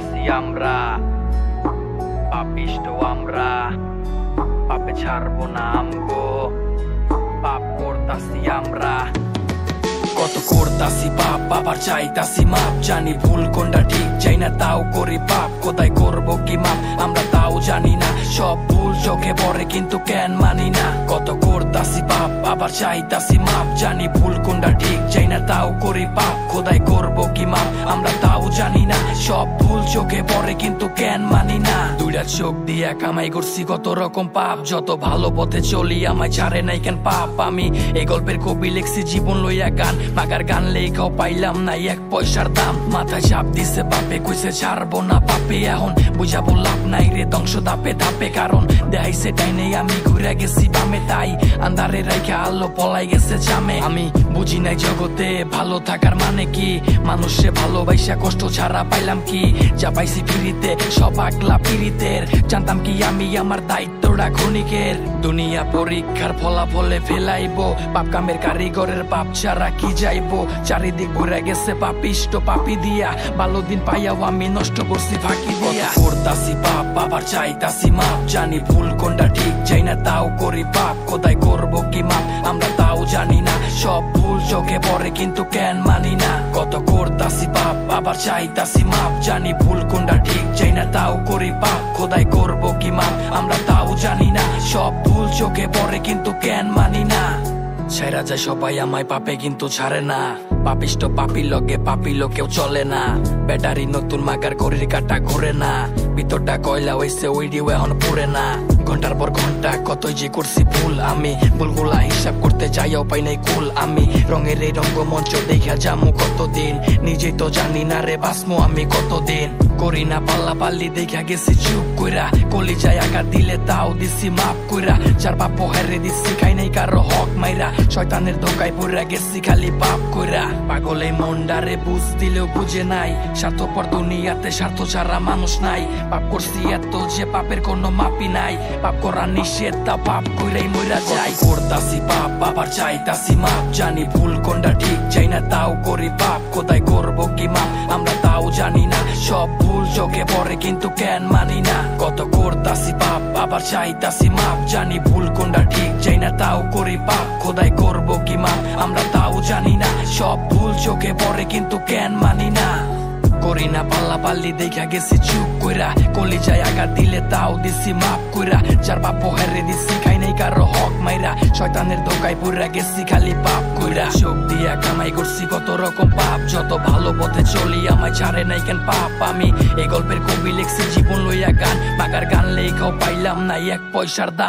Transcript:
করতাছি আমরা, পাপিষ্ট আমরা, পাপে ছাড়বো না আমগো, পাপ করতাছি আমরা। কত করতাছি পাপ, আবার চাইতাছি মাপ, জানি ভুল কোনটা ঠিক চাই না তাও করি পাপ, কোথায় করবো কি মাপ আমরা তাও জানি না, সব ভুল চোখে পড়ে কিন্তু কেন মানি না। কত করতাছি পাপ, আবার চাইতাছি মাপ, জানি ভুল কোনটা ঠিক চাই না তাও করি পাপ, কোথায় করবো কি মাপ আমরা তাও জানি না, সব ভুল চোখে পড়ে কিন্তু কেন মানি না। দুইটা চোখ দিয়ে কামাই করছি কত রকম পাপ, যত ভালো পথে চলি আমায় ছাড়ে নাই কেন পাপ। আমি এই গল্পের কবি লিখছি জীবন লইয়া গান, মাগার গান লেখাও পাইলাম না এক পয়সার দাম, মাথায় চাপ দিছে বাপে কইছে ছাড়বো না পাপে, এখন বুঝাবো লাভ নাই রে ধ্বংস ধাপে ধাপে, কারণ দেখাইছে তাই নেই আমি ঘুরে গেছি বামে, তাই আন্ধারে রাইখা আলো পলাই গেছে জামে। আমি বুঝি নাই জগতে ভালো থাকার মানে কি, মানুষে ভালোবাসা কষ্ট ছাড়া পাইলাম কি, যা পাইছি ফিরিতে সব আগলা পিরিতের, জানতাম কি আমি আমার দায়িত্বটা ক্ষণিকের, দুনিয়া পরীক্ষার ফলাফলে ফেলাইবো, পাপ কামের কারিগরের পাপ ছাড়া কি যাইবো, চারিদিক ঘুরে গেছে পাপিষ্ট পাপি দিয়া, ভালো দিন পাইয়াও আমি নষ্ট করছি ফাঁকি দিয়া। করতাছি পাপ, আবার চাইতাছি মাপ, জানি ভুল কোনটা ঠিক চাই না তাও করি পাপ, কোথায় করবো কি মাপ আমরা তাও জানি না, সব ভুল চোখে পড়ে কিন্তু কেন মানি না। কত করতাছি পাপ, আবার চাইতাছি মাপ, জানি ভুল কোনটা ঠিক চাই না তাও করি পাপ, কোথায় করবো কি মাপ আমরা তাও জানি না, সব ভুল চোখে পড়ে কিন্তু কেন মানি না। ছেড়া যায় সবাই আমায় পাপে কিন্তু ছাড়ে না, পাপিষ্ট পাপি লগে পাপি লোকেও চলে না, ব্যাটারি নতুন মাগার ঘড়ির কাটা ঘুরে না, ভিতরটা কয়লা হইছে ওইডিও এখন পুরে না, ঘন্টার পর ঘন্টা কতই যে করছি ভুল, আমি ভুলগুলা হিসাব করতে যাইও পাই নাই কুল, আমি রঙের এই রঙ্গমঞ্চ দেখা যামু কতদিন, নিজেই তো জানি না রে বাসমু আমি কতদিন, করি না পাল্লা পাল্লি দেখা গেছি চুপ কইরা, কলি যায় আঘাত দিলে তাও দিছি মাপ কইরা, যার বাপ হেরে দিছি খাই নাই কারো হক মাইরা, শয়তানের ধোকায় পড়ে গেছি খালি পাপ কইরা, পাগল এই মনডারে বুঝ দিলেও বুঝে নাই, স্বার্থপর দুনিয়াতে স্বার্থ ছাড়া মানুষ নাই, পাপ করছি এত যে পাপের কোনো মাপি নাই, পাপ করা নিষেধ তা পাপ কইরাই মইরা যাই। করতাছি পাপ, আবার চাইতাছি মাপ, জানি ভুল কোনটা ঠিক চাই না তাও করি পাপ, কোথায় করবো কি মাপ আমরা তাও জানি না, সব ভুল চোখে পড়ে কিন্তু কেন মানি না। কত করতাছি পাপ, আবার চাইতাছি মাপ, জানি ভুল কোনটা ঠিক চাই না তাও করি পাপ, কোথায় করবো কি মাপ আমরা তাও জানি না, সব ভুল চোখে পড়ে কিন্তু কেন মানি না। করি না পাল্লা পাল্লি দেখা গেছি চুপ কইরা, কলি যায় আঘাত দিলে তাও দিছি মাপ কইরা, যার বাপ হেরে দিছি খাই নাই কারো হক মাইরা, শয়তানের ধোকায় পড়ে গেছি খালি পাপ কইরা, চোখ দিয়া কামাই করছি কত রকম পাপ, যত ভালো পথে চলি আমায় ছাড়ে নাই কেন পাপ। আমি এই গল্পের কবি লিখছি জীবন লইয়া গান, মাগার গান লেখাও পাইলাম না এক পয়সার দাম।